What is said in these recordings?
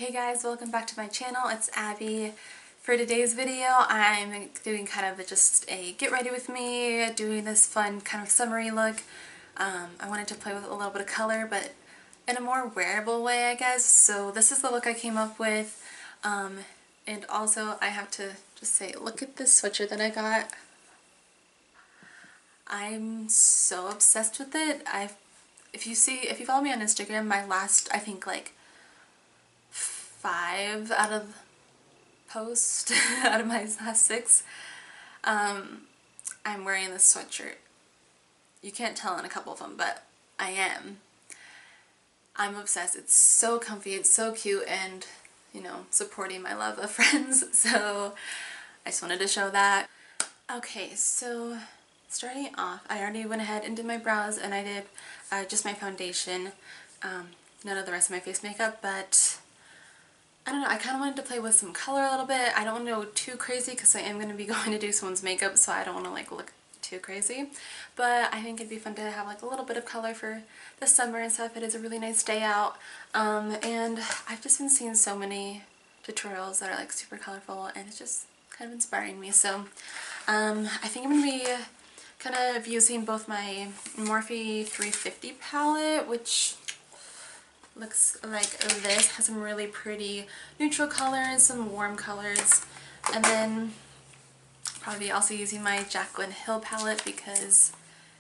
Hey guys, welcome back to my channel. It's Abby. For today's video, I'm doing kind of just a get ready with me, doing this fun kind of summery look. I wanted to play with a little bit of color, but in a more wearable way, I guess. So this is the look I came up with. And also, I have to just say, look at this sweatshirt that I got. I'm so obsessed with it. If you follow me on Instagram, my last, I think like 5 out of post out of my last 6, I'm wearing this sweatshirt. You can't tell in a couple of them, but I am. I'm obsessed. It's so comfy, it's so cute, and you know, supporting my love of Friends, so I just wanted to show that. Okay, so starting off, I already went ahead and did my brows, and I did just my foundation, none of the rest of my face makeup, but I don't know, I kind of wanted to play with some color a little bit. I don't want to go too crazy because I am going to be going to do someone's makeup, so I don't want to like look too crazy. But I think it'd be fun to have like a little bit of color for the summer and stuff. It is a really nice day out. And I've just been seeing so many tutorials that are like super colorful, and it's just kind of inspiring me. So I think I'm going to be kind of using both my Morphe 350 palette, which looks like this, has some really pretty neutral colors, some warm colors, and then probably also using my Jaclyn Hill palette because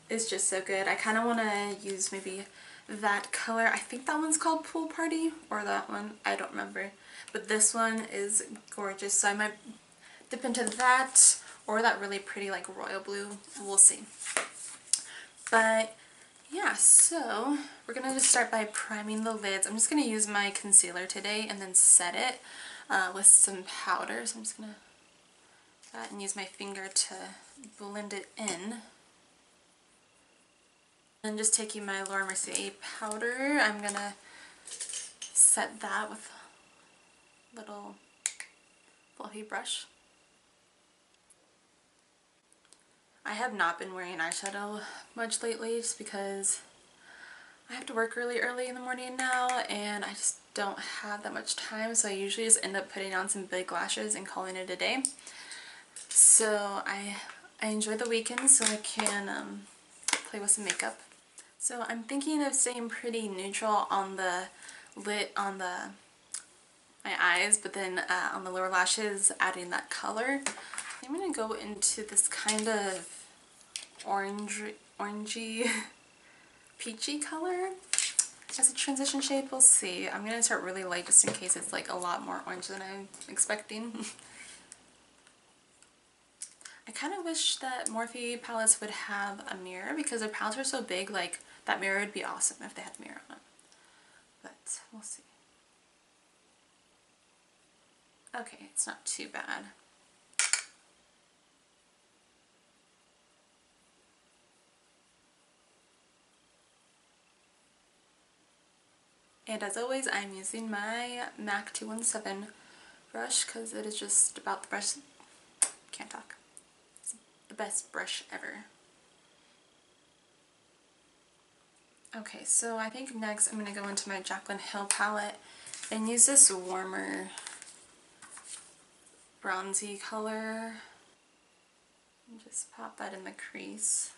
it's just so good. I kind of want to use maybe that color. I think that one's called Pool Party, or that one, I don't remember, but this one is gorgeous, so I might dip into that or that really pretty like royal blue. We'll see. But yeah, so we're going to just start by priming the lids. I'm just going to use my concealer today and then set it with some powder. So I'm just going to do that and use my finger to blend it in. And just taking my Laura Mercier powder, I'm going to set that with a little fluffy brush. I have not been wearing eyeshadow much lately just because I have to work really early in the morning now, and I just don't have that much time, so I usually just end up putting on some big lashes and calling it a day. So I enjoy the weekends so I can play with some makeup. So I'm thinking of staying pretty neutral on the lid, on my eyes, but then on the lower lashes adding that color. I'm going to go into this kind of orangey peachy color as a transition shade. We'll see. I'm going to start really light just in case it's like a lot more orange than I'm expecting. I kind of wish that Morphe palettes would have a mirror because their palettes are so big, like that mirror would be awesome if they had a mirror on it. But we'll see. Okay, it's not too bad. And as always, I'm using my MAC 217 brush because it is just about the brush. Can't talk. It's the best brush ever. Okay, so I think next I'm going to go into my Jaclyn Hill palette and use this warmer bronzy color and just pop that in the crease.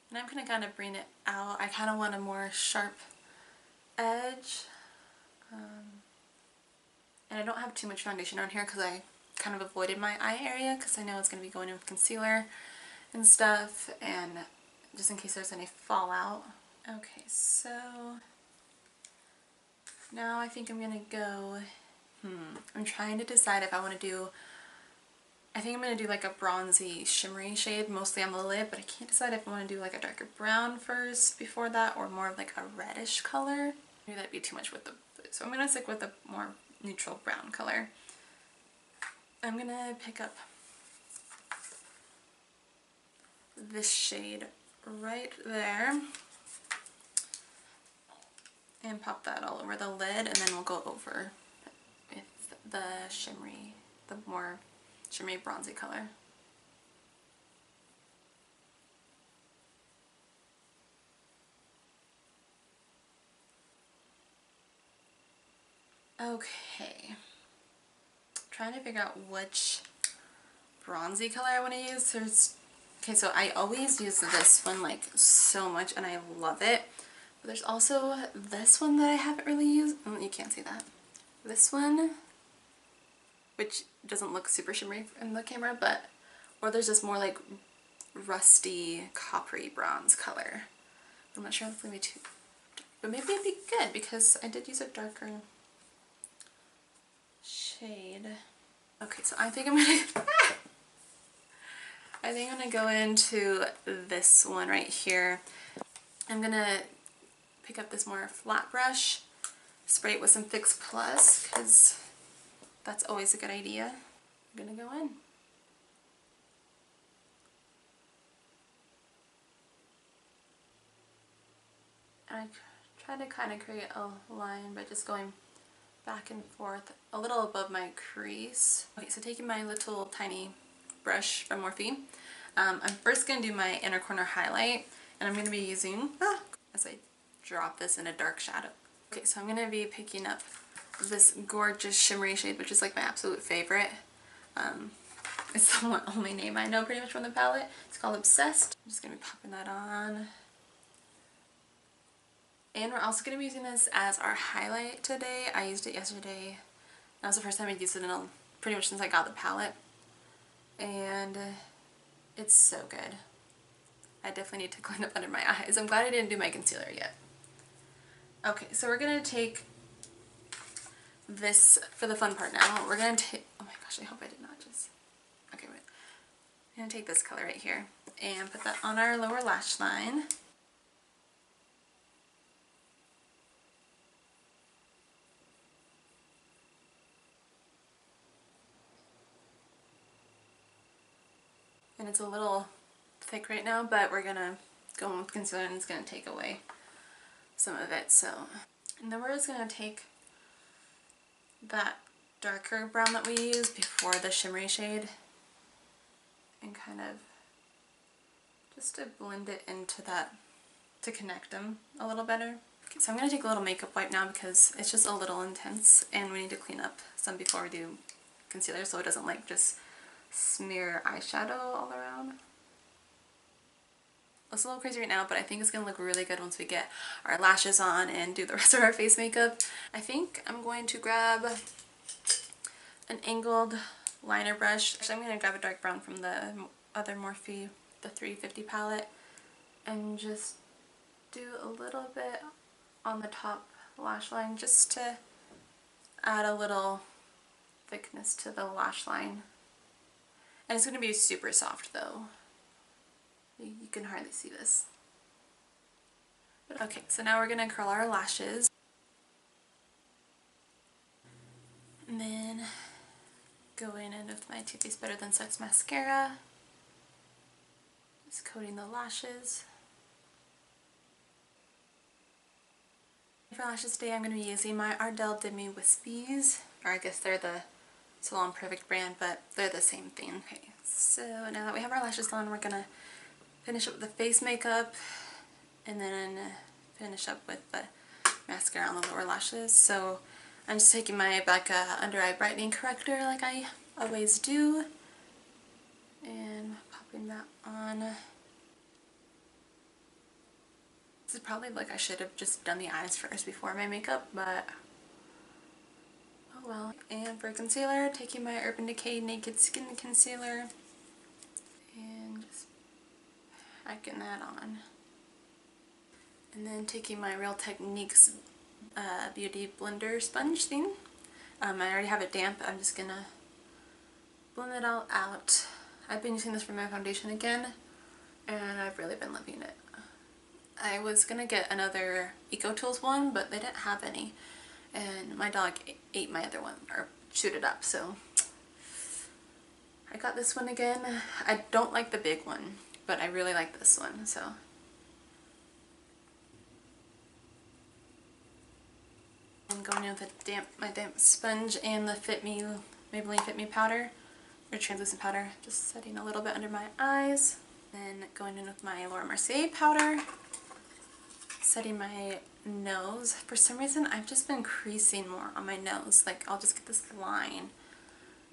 And I'm going to kind of bring it out. I kind of want a more sharp edge. And I don't have too much foundation on here because I kind of avoided my eye area because I know it's going to be going in with concealer and stuff, and just in case there's any fallout. Okay, so now I think I'm going to go, I'm trying to decide if I want to do, I think I'm going to do like a bronzy shimmery shade mostly on the lid, but I can't decide if I want to do like a darker brown first before that or more of like a reddish color. Maybe that'd be too much with the blue, so I'm going to stick with a more neutral brown color. I'm going to pick up this shade right there and pop that all over the lid, and then we'll go over with the shimmery, the more shimmery bronzy color. Okay. Trying to figure out which bronzy color I want to use. Okay, so I always use this one like so much and I love it. But there's also this one that I haven't really used. Oh, you can't see that. This one, which doesn't look super shimmery in the camera, but, or there's this more like rusty coppery bronze color. I'm not sure if it's gonna be too dark, but maybe it'd be good because I did use a darker shade. Okay, so I think I'm gonna I think I'm gonna go into this one right here. I'm gonna pick up this more flat brush, spray it with some Fix Plus because that's always a good idea. I'm gonna go in. And I try to kind of create a line by just going back and forth a little above my crease. Okay, so taking my little tiny brush from Morphe, I'm first going to do my inner corner highlight, and I'm going to be using, as I drop this in a dark shadow. Okay, so I'm going to be picking up this gorgeous shimmery shade, which is like my absolute favorite. It's the only name I know pretty much from the palette. It's called Obsessed. I'm just going to be popping that on. And we're also going to be using this as our highlight today. I used it yesterday. That was the first time I'd used it in pretty much since I got the palette. And it's so good. I definitely need to clean up under my eyes. I'm glad I didn't do my concealer yet. Okay, so we're going to take this for the fun part now. We're going to take, oh my gosh, I hope I did not just, okay, wait. I'm going to take this color right here and put that on our lower lash line. And it's a little thick right now, but we're gonna go in with concealer and it's gonna take away some of it. So, and then we're just gonna take that darker brown that we used before the shimmery shade and kind of just to blend it into that, to connect them a little better. Okay, so I'm gonna take a little makeup wipe now because it's just a little intense and we need to clean up some before we do concealer so it doesn't like just smear eyeshadow all around. Looks a little crazy right now, but I think it's going to look really good once we get our lashes on and do the rest of our face makeup. I think I'm going to grab an angled liner brush. Actually, I'm going to grab a dark brown from the other Morphe, the 350 palette, and just do a little bit on the top lash line just to add a little thickness to the lash line. And it's going to be super soft though. You can hardly see this. Okay, so now we're going to curl our lashes. And then go in with my Too Faced Better Than Sex Mascara. Just coating the lashes. For lashes today I'm going to be using my Ardell Demi Wispies. Or I guess they're the Salon Perfect brand, but they're the same thing. Okay, so now that we have our lashes on, we're gonna finish up with the face makeup and then finish up with the mascara on the lower lashes. So I'm just taking my Becca Under Eye Brightening Corrector like I always do and popping that on. This is probably like I should have just done the eyes first before my makeup, but oh well. And for concealer, taking my Urban Decay Naked Skin Concealer and just packing that on. And then taking my Real Techniques Beauty Blender Sponge thing. I already have it damp. I'm just gonna blend it all out. I've been using this for my foundation again, and I've really been loving it. I was gonna get another EcoTools one, but they didn't have any. And my dog ate my other one, or chewed it up, so I got this one again. I don't like the big one, but I really like this one, so. I'm going in with my damp sponge and the Maybelline Fit Me powder, or translucent powder, just setting a little bit under my eyes. Then going in with my Laura Mercier powder, setting my nose. For some reason, I've just been creasing more on my nose. Like, I'll just get this line,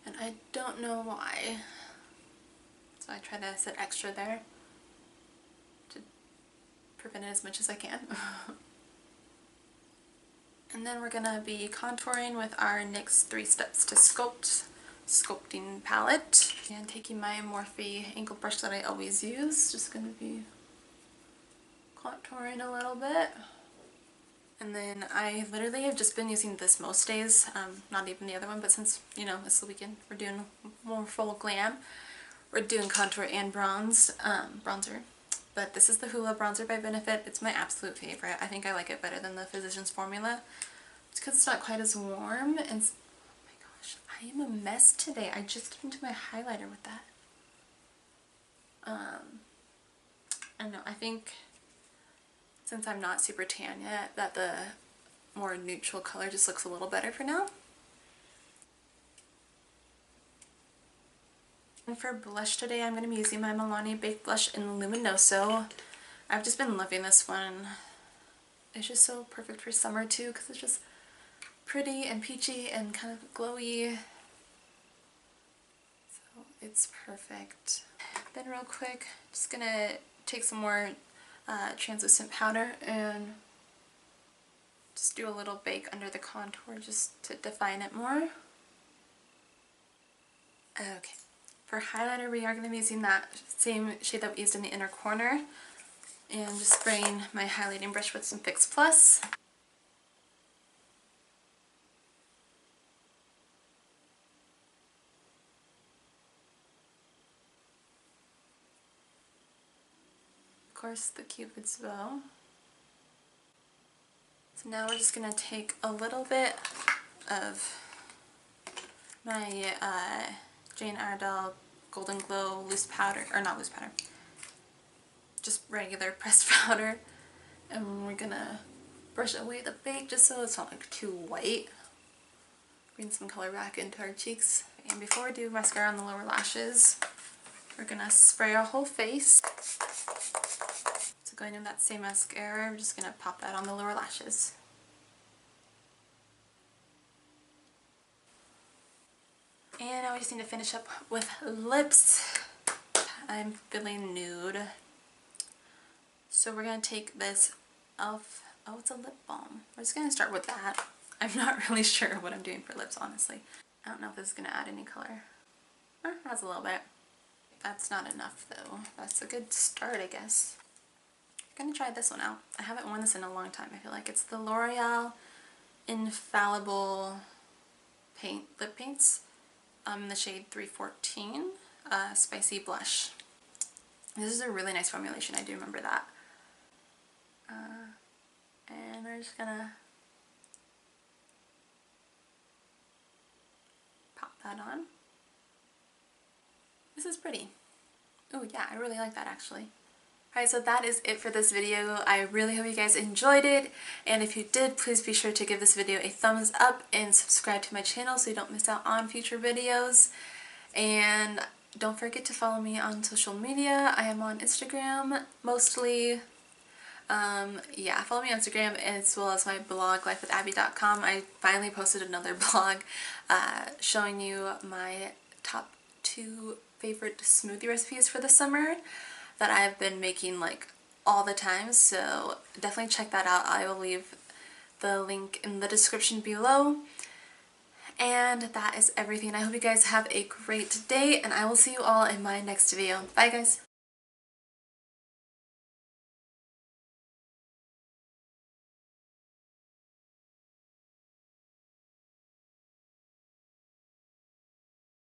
and I don't know why. So I try to set extra there to prevent it as much as I can. And then we're gonna be contouring with our NYX 3 Steps to Sculpt Sculpting palette. And taking my Morphe ankle brush that I always use, just gonna be contouring a little bit. And then I literally have just been using this most days, not even the other one, but since, you know, it's the weekend, we're doing more full glam. We're doing contour and bronzer. But this is the Hoola bronzer by Benefit. It's my absolute favorite. I think I like it better than the Physicians Formula. It's because it's not quite as warm. And oh my gosh, I am a mess today. I just came to my highlighter with that. I don't know. I think since I'm not super tan yet, that the more neutral color just looks a little better for now. And for blush today, I'm going to be using my Milani Baked Blush in Luminoso. I've just been loving this one. It's just so perfect for summer too, because it's just pretty and peachy and kind of glowy. So it's perfect. Then real quick, just going to take some more translucent powder and just do a little bake under the contour just to define it more. Okay. For highlighter, we are going to be using that same shade that we used in the inner corner, and just spraying my highlighting brush with some Fix Plus. Of course, the Cupid's bow. So now we're just going to take a little bit of my Jane Iredale Golden Glow loose powder, or not loose powder, just regular pressed powder, and we're gonna brush away the bake just so it's not like too white. Bring some color back into our cheeks. And before we do mascara on the lower lashes, we're gonna spray our whole face. So going in that same mascara, we're just gonna pop that on the lower lashes. And now we just need to finish up with lips. I'm feeling nude. So we're going to take this e.l.f. Oh, it's a lip balm. We're just going to start with that. I'm not really sure what I'm doing for lips, honestly. I don't know if this is going to add any color. That's a little bit. That's not enough, though. That's a good start, I guess. I'm going to try this one out. I haven't worn this in a long time, I feel like. It's the Loreal Infallible lip paints. The shade 314, Spicy Blush. This is a really nice formulation, I do remember that. And we're just gonna pop that on. This is pretty. Oh yeah, I really like that actually. Alright, so that is it for this video. I really hope you guys enjoyed it, and if you did, please be sure to give this video a thumbs up and subscribe to my channel so you don't miss out on future videos. And don't forget to follow me on social media. I am on Instagram mostly. Yeah, follow me on Instagram as well as my blog, lifewithabbie.com. I finally posted another blog showing you my top 2 favorite smoothie recipes for the summer that I've been making like all the time, so definitely check that out. I will leave the link in the description below. And that is everything. I hope you guys have a great day, and I will see you all in my next video. Bye guys!